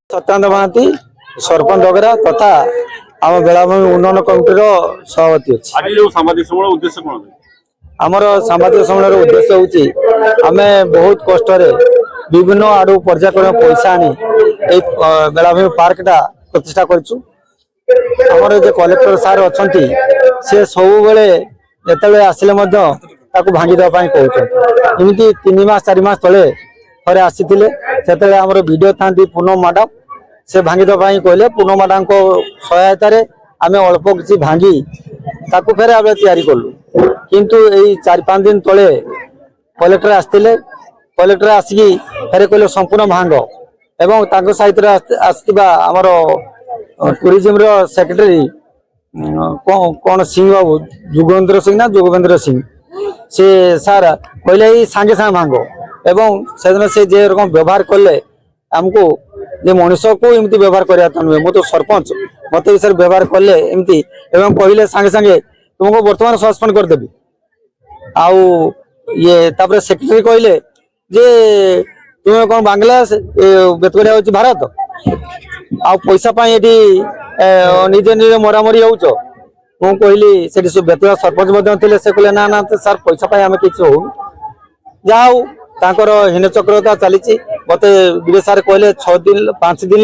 सत्यानंद महांती सरपंच डगरा तथा आम बेलाभूमि उन्नयन कमिटर सभापति अच्छी आमर सामाजिक सम्मेलन उद्देश्य हूँ आम बहुत कष्ट विभिन्न आड़ू पर्यायक्रम पैसा आनी बेलाभूमि पार्कटा प्रतिष्ठा करूँ। कलेक्टर सार अच्छा सी सब बेले आसिले भांगी देवाई कहते एमती 3 मास 4 मास तले थे आसी से वीडियो था पूनम मैडम से भांगी देवाई कहले पूनम मैडम को सहायतार आम अल्प किसी भांगी ताकू फेर आम तैयारी कलु किंतु यही 4-5 दिन तले कलेक्टर आसते कलेक्टर आसिकी फेर कहले संपूर्ण भांग एवं सहित आसवा आमर टूरिज्म सेक्रेटरी कौन सिंह बाबू जोगेंद्र सिंह ना जोगेंद्र सिंह से सार कहले सांगे सांगे भांग एवं से से जे रकम व्यवहार कले आमको जे मनुष्य को एमती व्यवहार करा नुहे मो तो सरपंच मत विषय व्यवहार कले एमती एवं कहले सांगे सांगे तुमको वर्तमान सस्पेंड करदेवी आउ ये तापर सेक्रेटरी कहले जे तुम कौन बांग्लादेश बेतगढ़िया हूँ भारत आ पैसा ये निजे निजे मरामरी हो कहली से बेतगढ़ सरपंच थे से कहले ना ना सर पैसा आम कि हो जाऊ तांकर हीन चक्रता चली मत विदेश सारे कहले 6 दिन 5 दिन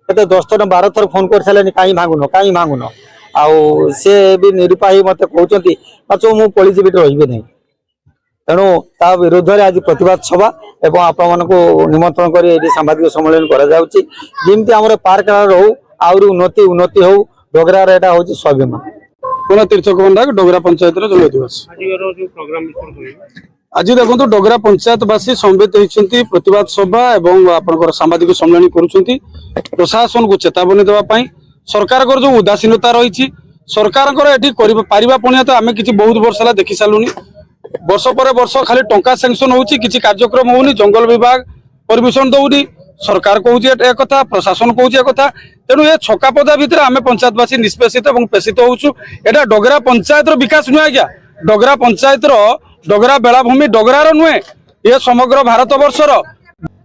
के 10 थर 12 थर फोन कर सारे कहीं भांगुन आउ सी भी निरुपायी मत कहते पाच मु पलिजी रही नहीं तेणु ता विरुद्ध में आज प्रतिवाद सभा एवं आपण निमंत्रण कर सांबादिक सम्मेलन करमती आम पार्क रो आहरी उन्नति उन्नति हो डगरार एटा हूँ स्वाभिमान तीर्थकंडा डगरा पंचायत जन्म दिवस आज देखो डगरा पंचायतवासी सम्मिलित होती प्रतिवाद सभा एवं आप सांबादिक सम्मेलन कर प्रशासन को चेतावनी देवाई सरकार जो उदासीनता रही सरकार पारिबा तो आम कि बहुत वर्ष है देखी सारूनी वर्ष पर वर्ष खाली टंका सैंक्शन होची किसी कार्यक्रम होनी जंगल विभाग परमिशन दौनी सरकार कहूँ एक कथा प्रशासन कहूँ एक कथा तेणु ये छकापदा भितर आम पंचायतवासी निष्पेषित और पेषित होचु एटा डगरा पंचायत विकास नुहे आज्ञा डगरा पंचायत डगरा बेलाभूमि डगरार नुहे ये समग्र भारत वर्षर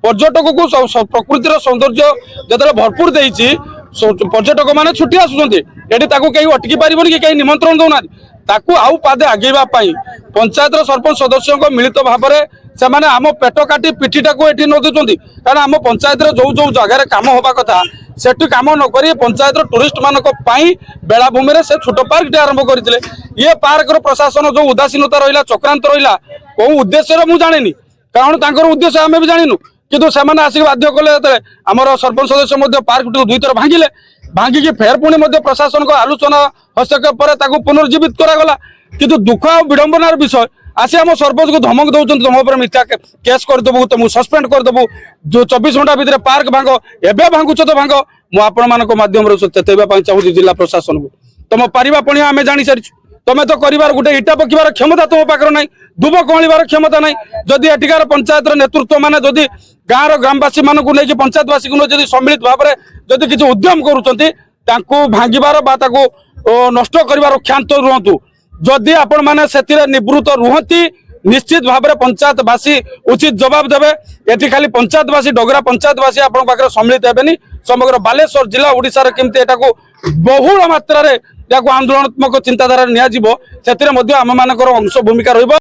पर्यटक को प्रकृतिर सौंदर्य जो भरपूर देती पर्यटक मैंने छुट्टी आसुँच ये कहीं अटकी पारे कहीं निमंत्रण दौना ताकू आउ पादे आगेवा पंचायत सरपंच सदस्य मिलित भाव से माने आम पेट काटी पिठीटा को ये न दूसरी कारण आम पंचायत जो जो जगार कम होगा कथा सेठी कम नक पंचायत टूरिस्ट मान बेलाभूमि से छोट पार्क आरंभ करते ये पार्क प्रशासन जो उदासीनता रहा चक्रांत रहा कौ उद्देश्य मुझे जानी कारण उद्देश्य आम भी जानू किंतु से आसिक बाध्य कले आमर सरपंच सदस्य पार्क टी 2 थर भांगिले भांगिकी फेर पुणी प्रशासन को आलोचना हस्तक्षेप पर पुनर्जीवित करागला किंतु दुख और विडंबनार विषय आसी आम सरपंच को धमक दौरान तुम पर मिथ्या केस करदेबू तुमको सस्पेंड करदेबू जो 24 घंटा भितर पार्क भांग एवं भांगुच तो भांग मुझे माध्यम चेतवा चाहूँ जिला प्रशासन को तुम पारिबा पणिया आम जानी सारी तुम तो कर गोटे इटा पकड़ क्षमता तुम पाखर ना दुब कहलार क्षमता ना जदि एटिकार पंचायत नेतृत्व मैंने जदि गाँव ग्रामवासी मान नहीं पंचायतवासी को सम्मिलित भाव में जदि किसी उद्यम करूँ भांगार नष्ट कर क्षांत रुहतु जदि आपण मैंने से निवृत्त रुहति निश्चित भाव में पंचायतवासी उचित जवाब देवे ये खाली पंचायतवासी डगरा पंचायतवासी आपण पाखे सम्मिलित हेनी समग्र बालेश्वर जिला ओडिशार केमती एटाको बहुल मात्रा आंदोलनात्मक चिंताधारा नियाजिबो सेतिरे मध्य आम मानकर अंश भूमिका रहिबो।